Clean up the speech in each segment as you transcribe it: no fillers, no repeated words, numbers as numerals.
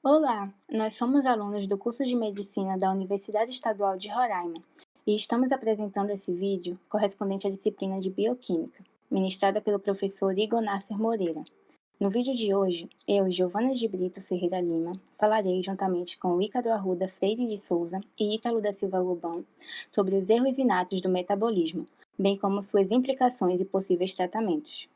Olá, nós somos alunos do curso de Medicina da Universidade Estadual de Roraima e estamos apresentando esse vídeo correspondente à disciplina de Bioquímica, ministrada pelo professor Igor Nasser Moreira. No vídeo de hoje, eu, Giovana de Brito Ferreira Lima, falarei juntamente com Ícaro Arruda Freire de Souza e Ítalo da Silva Lobão sobre os erros inatos do metabolismo, bem como suas implicações e possíveis tratamentos.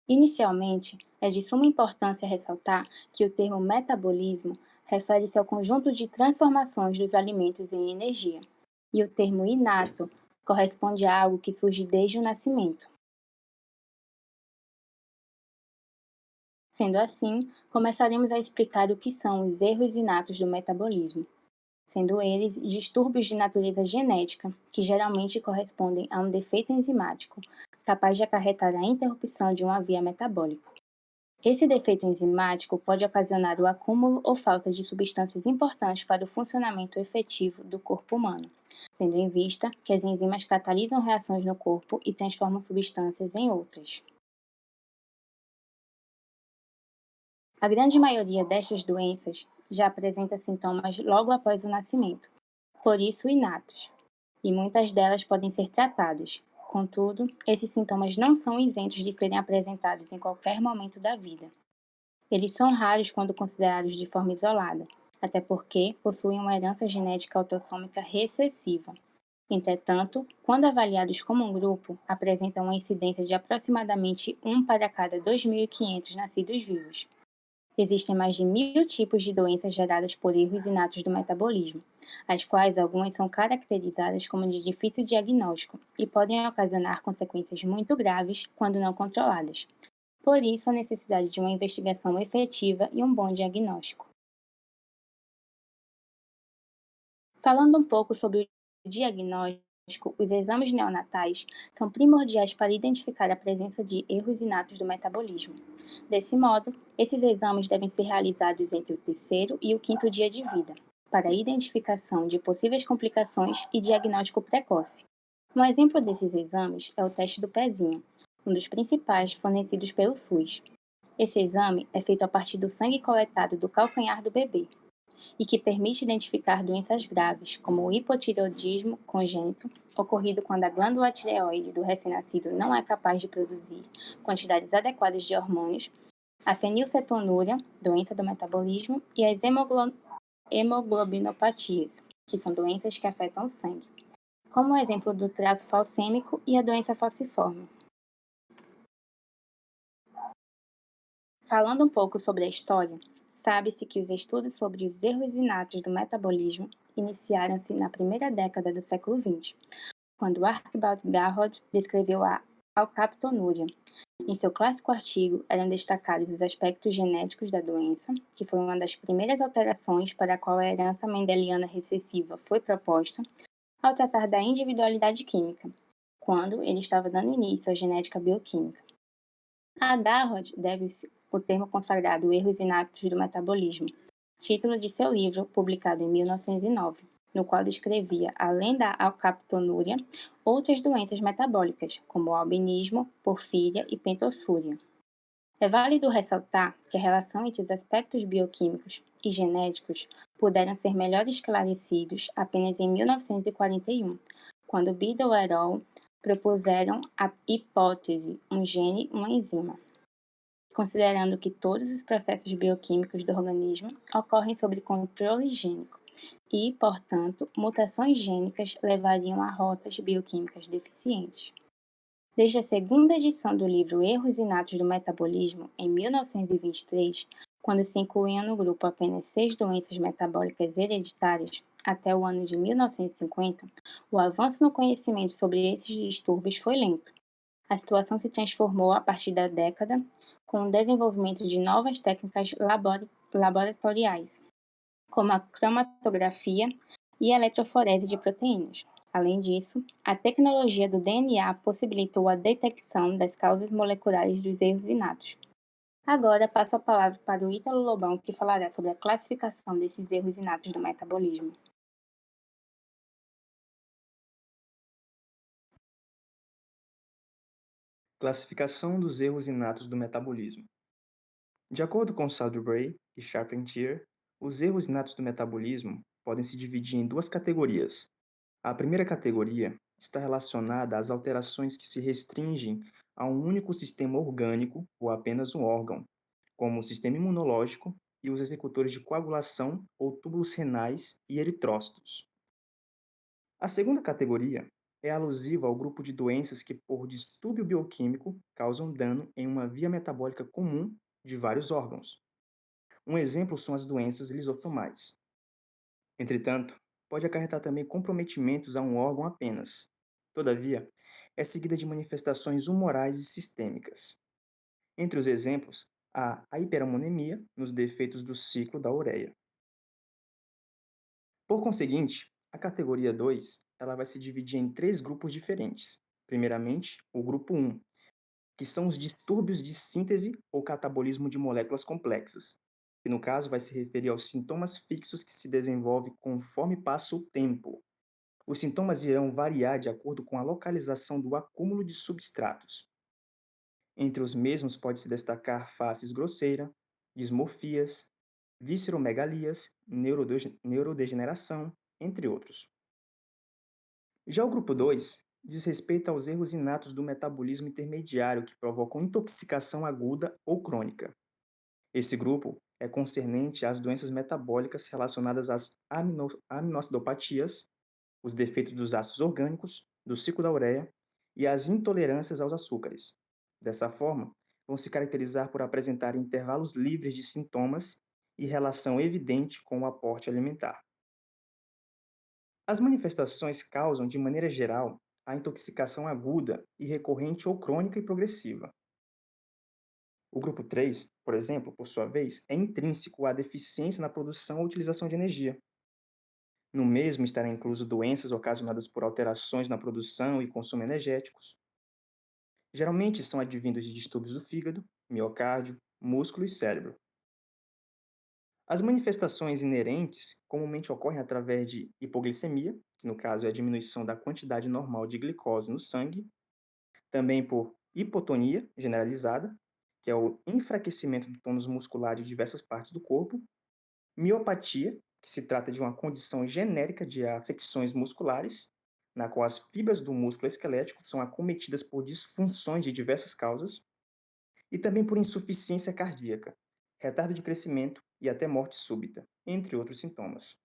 Inicialmente, é de suma importância ressaltar que o termo metabolismo refere-se ao conjunto de transformações dos alimentos em energia, e o termo inato corresponde a algo que surge desde o nascimento. Sendo assim, começaremos a explicar o que são os erros inatos do metabolismo, sendo eles distúrbios de natureza genética, que geralmente correspondem a um defeito enzimático, capaz de acarretar a interrupção de uma via metabólica. Esse defeito enzimático pode ocasionar o acúmulo ou falta de substâncias importantes para o funcionamento efetivo do corpo humano, tendo em vista que as enzimas catalisam reações no corpo e transformam substâncias em outras. A grande maioria destas doenças já apresenta sintomas logo após o nascimento, por isso inatos, e muitas delas podem ser tratadas. Contudo, esses sintomas não são isentos de serem apresentados em qualquer momento da vida. Eles são raros quando considerados de forma isolada, até porque possuem uma herança genética autossômica recessiva. Entretanto, quando avaliados como um grupo, apresentam uma incidência de aproximadamente 1 para cada 2.500 nascidos vivos. Existem mais de 1.000 tipos de doenças geradas por erros inatos do metabolismo, as quais algumas são caracterizadas como de difícil diagnóstico e podem ocasionar consequências muito graves quando não controladas. Por isso, a necessidade de uma investigação efetiva e um bom diagnóstico. Falando um pouco sobre o diagnóstico, os exames neonatais são primordiais para identificar a presença de erros inatos do metabolismo. Desse modo, esses exames devem ser realizados entre o terceiro e o quinto dia de vida, para a identificação de possíveis complicações e diagnóstico precoce. Um exemplo desses exames é o teste do pezinho, um dos principais fornecidos pelo SUS. Esse exame é feito a partir do sangue coletado do calcanhar do bebê e que permite identificar doenças graves, como o hipotireoidismo congênito, ocorrido quando a glândula tireoide do recém-nascido não é capaz de produzir quantidades adequadas de hormônios, a fenilcetonúria, doença do metabolismo, e as hemoglobinopatias, que são doenças que afetam o sangue, como o exemplo do traço falcêmico e a doença falciforme. Falando um pouco sobre a história, sabe-se que os estudos sobre os erros inatos do metabolismo iniciaram-se na primeira década do século XX, quando Archibald Garrod descreveu a alcaptonúria. Em seu clássico artigo, eram destacados os aspectos genéticos da doença, que foi uma das primeiras alterações para a qual a herança mendeliana recessiva foi proposta, ao tratar da individualidade química, quando ele estava dando início à genética bioquímica. A Garrod deve-se o termo consagrado Erros Inatos do Metabolismo, título de seu livro, publicado em 1909, no qual descrevia, além da alcaptonúria, outras doenças metabólicas, como o albinismo, porfíria e pentossúria. É válido ressaltar que a relação entre os aspectos bioquímicos e genéticos puderam ser melhor esclarecidos apenas em 1941, quando Biddle et al. Propuseram a hipótese um gene, uma enzima, considerando que todos os processos bioquímicos do organismo ocorrem sob controle gênico e, portanto, mutações gênicas levariam a rotas bioquímicas deficientes. Desde a segunda edição do livro Erros Inatos do Metabolismo, em 1923, quando se incluíam no grupo apenas 6 doenças metabólicas hereditárias, até o ano de 1950, o avanço no conhecimento sobre esses distúrbios foi lento. A situação se transformou a partir da década com o desenvolvimento de novas técnicas laboratoriais, como a cromatografia e a eletroforese de proteínas. Além disso, a tecnologia do DNA possibilitou a detecção das causas moleculares dos erros inatos. Agora passo a palavra para o Ítalo Lobão, que falará sobre a classificação desses erros inatos do metabolismo. Classificação dos erros inatos do metabolismo. De acordo com Saldry e Charpentier, os erros inatos do metabolismo podem se dividir em duas categorias. A primeira categoria está relacionada às alterações que se restringem a um único sistema orgânico ou apenas um órgão, como o sistema imunológico e os executores de coagulação ou túbulos renais e eritrócitos. A segunda categoria é alusiva ao grupo de doenças que, por distúrbio bioquímico, causam dano em uma via metabólica comum de vários órgãos. Um exemplo são as doenças lisosomais. Entretanto, pode acarretar também comprometimentos a um órgão apenas. Todavia, é seguida de manifestações humorais e sistêmicas. Entre os exemplos, há a hiperammonemia nos defeitos do ciclo da ureia. Por conseguinte, a categoria 2 ela vai se dividir em três grupos diferentes. Primeiramente, o grupo 1, que são os distúrbios de síntese ou catabolismo de moléculas complexas, que no caso vai se referir aos sintomas fixos que se desenvolvem conforme passa o tempo. Os sintomas irão variar de acordo com a localização do acúmulo de substratos. Entre os mesmos pode-se destacar faces grosseira, dismorfias, visceromegalias, neurodegeneração, entre outros. Já o grupo 2 diz respeito aos erros inatos do metabolismo intermediário que provocam intoxicação aguda ou crônica. Esse grupo é concernente às doenças metabólicas relacionadas às aminoacidopatias, os defeitos dos ácidos orgânicos, do ciclo da ureia e as intolerâncias aos açúcares. Dessa forma, vão se caracterizar por apresentar intervalos livres de sintomas e relação evidente com o aporte alimentar. As manifestações causam, de maneira geral, a intoxicação aguda e recorrente ou crônica e progressiva. O grupo 3, por exemplo, por sua vez, é intrínseco à deficiência na produção ou utilização de energia. No mesmo estará incluso doenças ocasionadas por alterações na produção e consumo energéticos. Geralmente são advindos de distúrbios do fígado, miocárdio, músculo e cérebro. As manifestações inerentes comumente ocorrem através de hipoglicemia, que no caso é a diminuição da quantidade normal de glicose no sangue, também por hipotonia generalizada, que é o enfraquecimento do tônus muscular de diversas partes do corpo, miopatia, que se trata de uma condição genérica de afecções musculares, na qual as fibras do músculo esquelético são acometidas por disfunções de diversas causas, e também por insuficiência cardíaca, retardo de crescimento e até morte súbita, entre outros sintomas.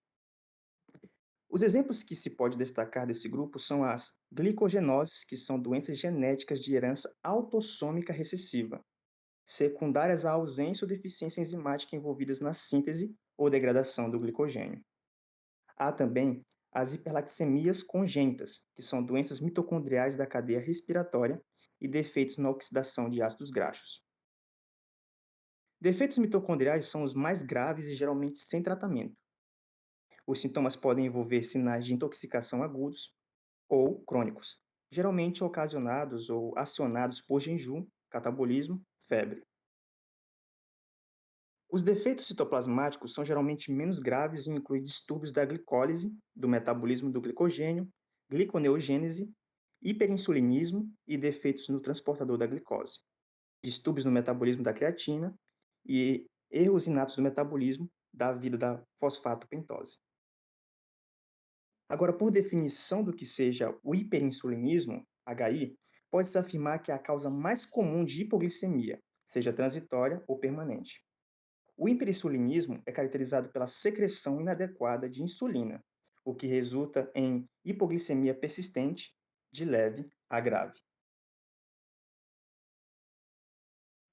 Os exemplos que se pode destacar desse grupo são as glicogenoses, que são doenças genéticas de herança autossômica recessiva, secundárias à ausência ou deficiência enzimática envolvidas na síntese ou degradação do glicogênio. Há também as hiperlaxemias congênitas, que são doenças mitocondriais da cadeia respiratória e defeitos na oxidação de ácidos graxos. Defeitos mitocondriais são os mais graves e geralmente sem tratamento. Os sintomas podem envolver sinais de intoxicação agudos ou crônicos, geralmente ocasionados ou acionados por jejum, catabolismo, febre. Os defeitos citoplasmáticos são geralmente menos graves e incluem distúrbios da glicólise, do metabolismo do glicogênio, gliconeogênese, hiperinsulinismo e defeitos no transportador da glicose, distúrbios no metabolismo da creatina e erros inatos do metabolismo da vida da fosfatopentose. Agora, por definição do que seja o hiperinsulinismo, HI, pode-se afirmar que é a causa mais comum de hipoglicemia, seja transitória ou permanente. O hiperinsulinismo é caracterizado pela secreção inadequada de insulina, o que resulta em hipoglicemia persistente, de leve a grave.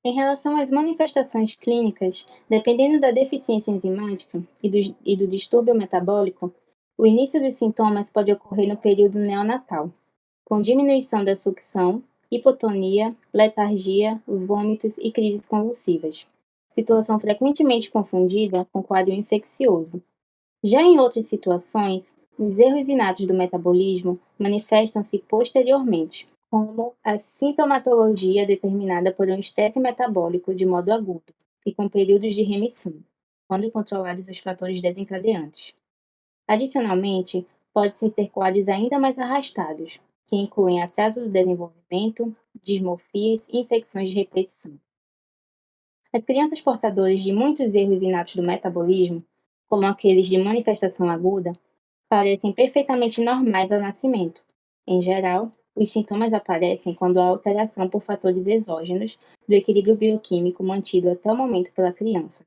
Em relação às manifestações clínicas, dependendo da deficiência enzimática e do distúrbio metabólico, o início dos sintomas pode ocorrer no período neonatal, com diminuição da sucção, hipotonia, letargia, vômitos e crises convulsivas, situação frequentemente confundida com quadro infeccioso. Já em outras situações, os erros inatos do metabolismo manifestam-se posteriormente, como a sintomatologia determinada por um estresse metabólico de modo agudo e com períodos de remissão, quando controlados os fatores desencadeantes. Adicionalmente, pode-se ter quadros ainda mais arrastados, que incluem atraso do desenvolvimento, dismorfias e infecções de repetição. As crianças portadoras de muitos erros inatos do metabolismo, como aqueles de manifestação aguda, parecem perfeitamente normais ao nascimento. Em geral, os sintomas aparecem quando há alteração por fatores exógenos do equilíbrio bioquímico mantido até o momento pela criança.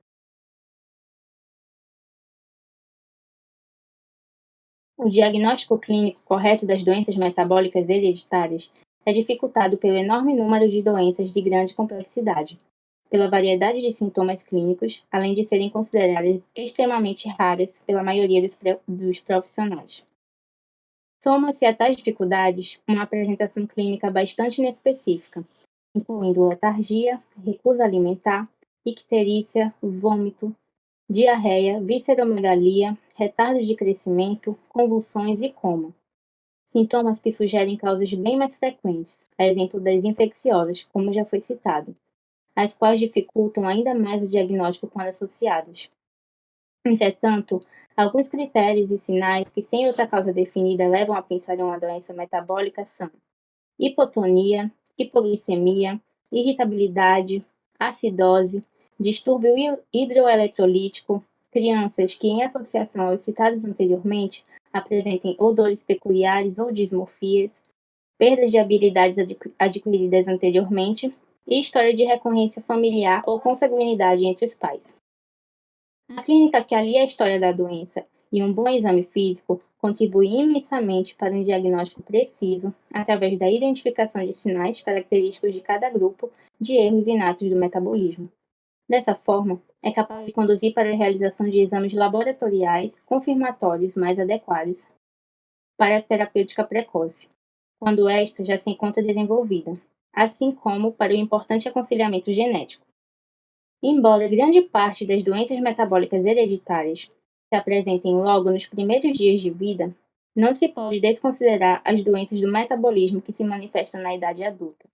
O diagnóstico clínico correto das doenças metabólicas hereditárias é dificultado pelo enorme número de doenças de grande complexidade, pela variedade de sintomas clínicos, além de serem consideradas extremamente raras pela maioria dos profissionais. Soma-se a tais dificuldades uma apresentação clínica bastante inespecífica, incluindo letargia, recusa alimentar, icterícia, vômito, diarreia, visceromegalia, retardo de crescimento, convulsões e coma. Sintomas que sugerem causas bem mais frequentes, a exemplo das infecciosas, como já foi citado, as quais dificultam ainda mais o diagnóstico quando associadas. Entretanto, alguns critérios e sinais que, sem outra causa definida, levam a pensar em uma doença metabólica são hipotonia, hipoglicemia, irritabilidade, acidose, distúrbio hidroeletrolítico, crianças que, em associação aos citados anteriormente, apresentem odores peculiares ou dismorfias, perdas de habilidades adquiridas anteriormente e história de recorrência familiar ou consanguinidade entre os pais. A clínica que alia a história da doença e um bom exame físico contribui imensamente para um diagnóstico preciso através da identificação de sinais característicos de cada grupo de erros inatos do metabolismo. Dessa forma, é capaz de conduzir para a realização de exames laboratoriais confirmatórios mais adequados para a terapêutica precoce, quando esta já se encontra desenvolvida, assim como para o importante aconselhamento genético. Embora grande parte das doenças metabólicas hereditárias se apresentem logo nos primeiros dias de vida, não se pode desconsiderar as doenças do metabolismo que se manifestam na idade adulta,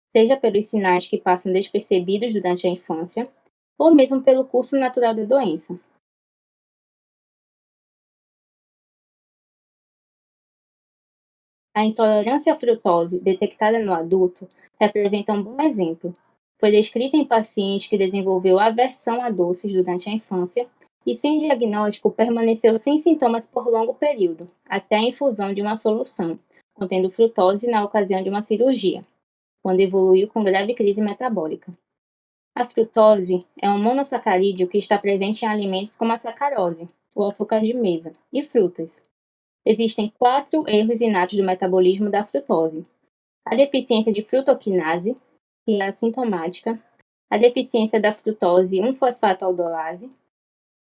seja pelos sinais que passam despercebidos durante a infância, ou mesmo pelo curso natural da doença. A intolerância à frutose, detectada no adulto, representa um bom exemplo. Foi descrita em paciente que desenvolveu aversão a doces durante a infância e, sem diagnóstico, permaneceu sem sintomas por longo período, até a infusão de uma solução, contendo frutose na ocasião de uma cirurgia, quando evoluiu com grave crise metabólica. A frutose é um monossacarídeo que está presente em alimentos como a sacarose, o açúcar de mesa, e frutas. Existem 4 erros inatos do metabolismo da frutose: a deficiência de frutoquinase, que é assintomática, a deficiência da frutose 1-fosfataldolase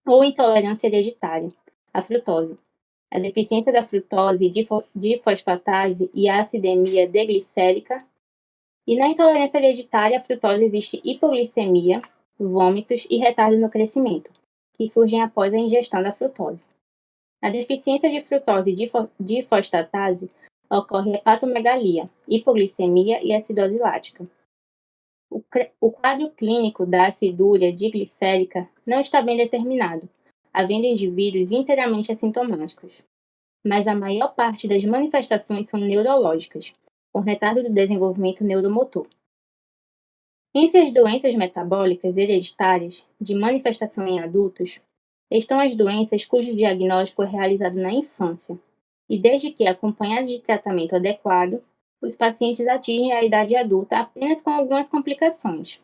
ou intolerância hereditária à frutose, a deficiência da frutose difosfatase e a acidemia deglicérica, e na intolerância hereditária à frutose existe hipoglicemia, vômitos e retardo no crescimento, que surgem após a ingestão da frutose. A deficiência de frutose difosfatase ocorre hepatomegalia, hipoglicemia e acidose lática. O quadro clínico da acidúria diglicérica não está bem determinado, havendo indivíduos inteiramente assintomáticos, mas a maior parte das manifestações são neurológicas, com retardo do desenvolvimento neuromotor. Entre as doenças metabólicas hereditárias de manifestação em adultos, estão as doenças cujo diagnóstico é realizado na infância, e desde que acompanhado de tratamento adequado, os pacientes atingem a idade adulta apenas com algumas complicações.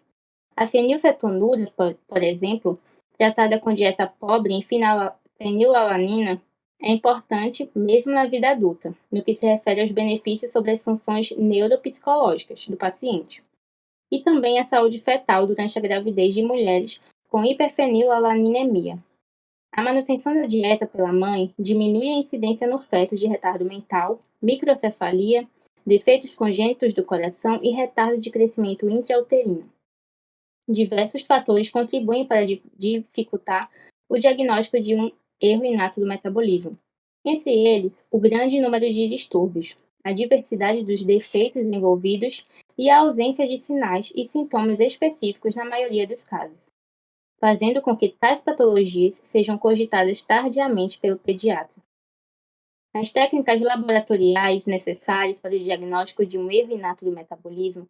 A fenilcetonúria, por exemplo, tratada com dieta pobre em fenilalanina, é importante mesmo na vida adulta, no que se refere aos benefícios sobre as funções neuropsicológicas do paciente, e também à saúde fetal durante a gravidez de mulheres com hiperfenilalanemia. A manutenção da dieta pela mãe diminui a incidência no feto de retardo mental, microcefalia, defeitos congênitos do coração e retardo de crescimento intrauterino. Diversos fatores contribuem para dificultar o diagnóstico de um erro inato do metabolismo. Entre eles, o grande número de distúrbios, a diversidade dos defeitos envolvidos e a ausência de sinais e sintomas específicos na maioria dos casos, fazendo com que tais patologias sejam cogitadas tardiamente pelo pediatra. As técnicas laboratoriais necessárias para o diagnóstico de um erro inato do metabolismo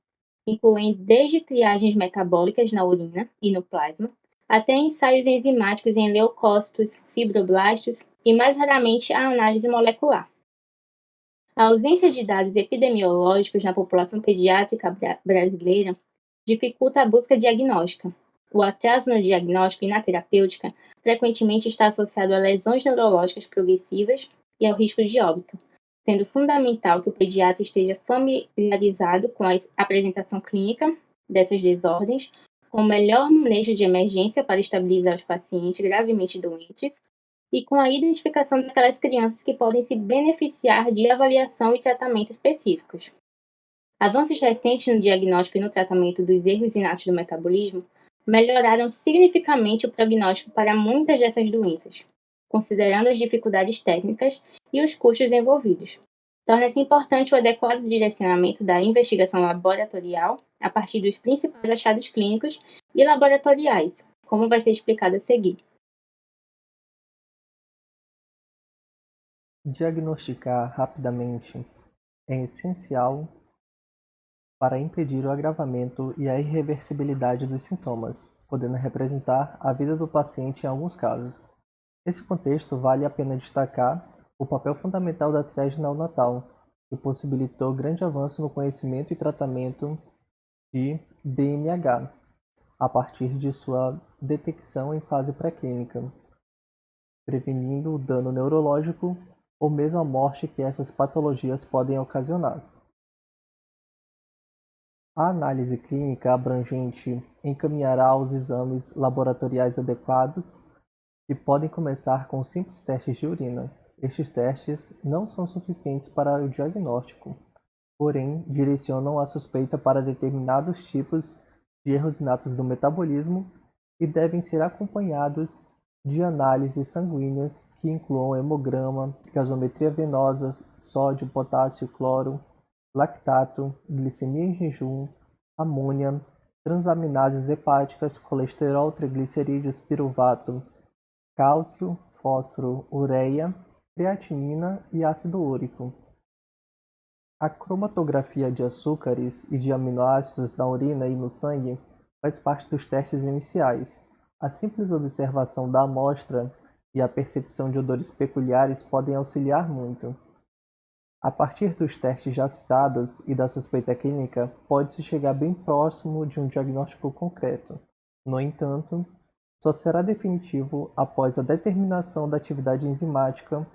incluem desde triagens metabólicas na urina e no plasma, até ensaios enzimáticos em leucócitos, fibroblastos e, mais raramente, a análise molecular. A ausência de dados epidemiológicos na população pediátrica brasileira dificulta a busca diagnóstica. O atraso no diagnóstico e na terapêutica frequentemente está associado a lesões neurológicas progressivas e ao risco de óbito, sendo fundamental que o pediatra esteja familiarizado com a apresentação clínica dessas desordens, com o melhor manejo de emergência para estabilizar os pacientes gravemente doentes e com a identificação daquelas crianças que podem se beneficiar de avaliação e tratamento específicos. Avanços recentes no diagnóstico e no tratamento dos erros inatos do metabolismo melhoraram significativamente o prognóstico para muitas dessas doenças, considerando as dificuldades técnicas e os custos envolvidos. Torna-se importante o adequado direcionamento da investigação laboratorial a partir dos principais achados clínicos e laboratoriais, como vai ser explicado a seguir. Diagnosticar rapidamente é essencial para impedir o agravamento e a irreversibilidade dos sintomas, podendo representar a vida do paciente em alguns casos. Nesse contexto, vale a pena destacar o papel fundamental da triagem neonatal, que possibilitou grande avanço no conhecimento e tratamento de DMH, a partir de sua detecção em fase pré-clínica, prevenindo o dano neurológico ou mesmo a morte que essas patologias podem ocasionar. A análise clínica abrangente encaminhará aos exames laboratoriais adequados, que podem começar com simples testes de urina. Estes testes não são suficientes para o diagnóstico, porém direcionam a suspeita para determinados tipos de erros inatos do metabolismo e devem ser acompanhados de análises sanguíneas que incluam hemograma, gasometria venosa, sódio, potássio, cloro, lactato, glicemia em jejum, amônia, transaminases hepáticas, colesterol, triglicerídeos, piruvato, cálcio, fósforo, ureia, creatinina e ácido úrico. A cromatografia de açúcares e de aminoácidos na urina e no sangue faz parte dos testes iniciais. A simples observação da amostra e a percepção de odores peculiares podem auxiliar muito. A partir dos testes já citados e da suspeita clínica, pode-se chegar bem próximo de um diagnóstico concreto. No entanto, só será definitivo após a determinação da atividade enzimática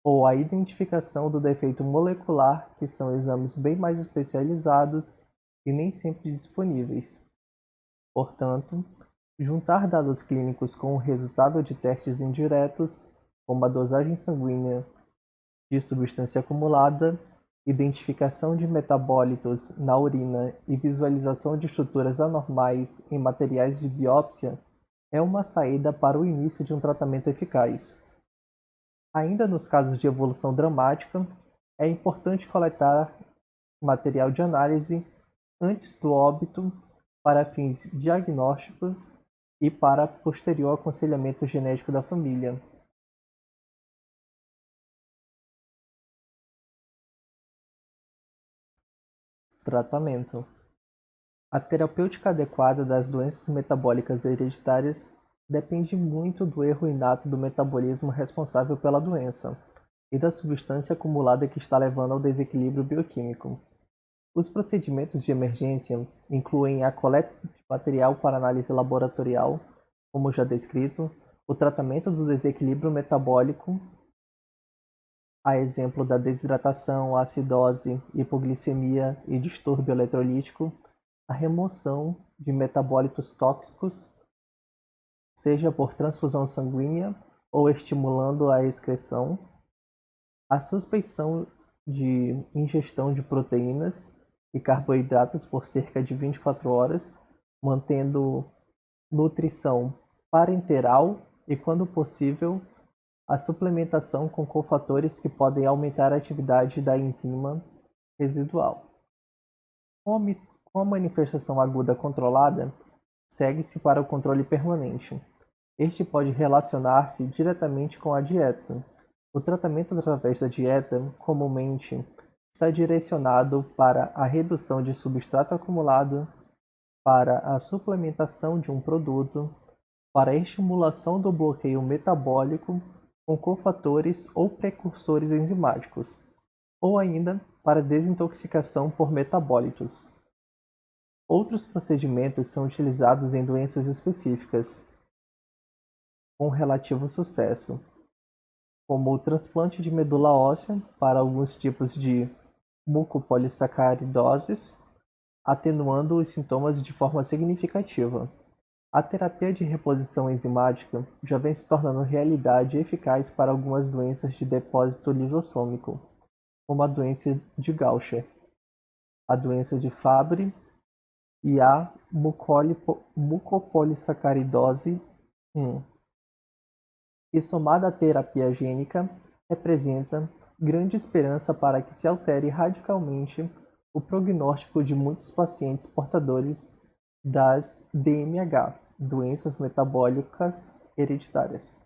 ou a identificação do defeito molecular, que são exames bem mais especializados e nem sempre disponíveis. Portanto, juntar dados clínicos com o resultado de testes indiretos, como a dosagem sanguínea de substância acumulada, identificação de metabólitos na urina e visualização de estruturas anormais em materiais de biópsia é uma saída para o início de um tratamento eficaz. Ainda nos casos de evolução dramática, é importante coletar material de análise antes do óbito para fins diagnósticos e para posterior aconselhamento genético da família. Tratamento. A terapêutica adequada das doenças metabólicas hereditárias depende muito do erro inato do metabolismo responsável pela doença e da substância acumulada que está levando ao desequilíbrio bioquímico. Os procedimentos de emergência incluem a coleta de material para análise laboratorial, como já descrito, o tratamento do desequilíbrio metabólico, a exemplo da desidratação, acidose, hipoglicemia e distúrbio eletrolítico, a remoção de metabólitos tóxicos, seja por transfusão sanguínea ou estimulando a excreção, a suspensão de ingestão de proteínas e carboidratos por cerca de 24 horas, mantendo nutrição parenteral e, quando possível, a suplementação com cofatores que podem aumentar a atividade da enzima residual. Com a manifestação aguda controlada, segue-se para o controle permanente. Este pode relacionar-se diretamente com a dieta, O tratamento através da dieta, comumente, está direcionado para a redução de substrato acumulado, para a suplementação de um produto, para a estimulação do bloqueio metabólico com cofatores ou precursores enzimáticos, ou ainda para desintoxicação por metabólitos. Outros procedimentos são utilizados em doenças específicas, com relativo sucesso, como o transplante de medula óssea para alguns tipos de mucopolissacaridoses, atenuando os sintomas de forma significativa. A terapia de reposição enzimática já vem se tornando realidade eficaz para algumas doenças de depósito lisossômico, como a doença de Gaucher, a doença de Fabry e a mucopolissacaridose 1, e somada à terapia gênica, representa grande esperança para que se altere radicalmente o prognóstico de muitos pacientes portadores das DMH, doenças metabólicas hereditárias.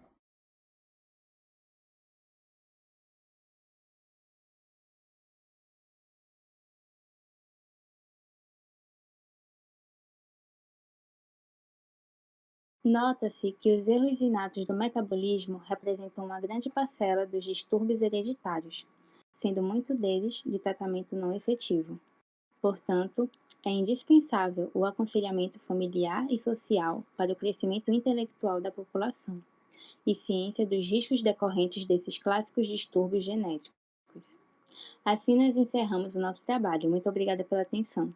Nota-se que os erros inatos do metabolismo representam uma grande parcela dos distúrbios hereditários, sendo muito deles de tratamento não efetivo. Portanto, é indispensável o aconselhamento familiar e social para o crescimento intelectual da população e ciência dos riscos decorrentes desses clássicos distúrbios genéticos. Assim nós encerramos o nosso trabalho. Muito obrigada pela atenção.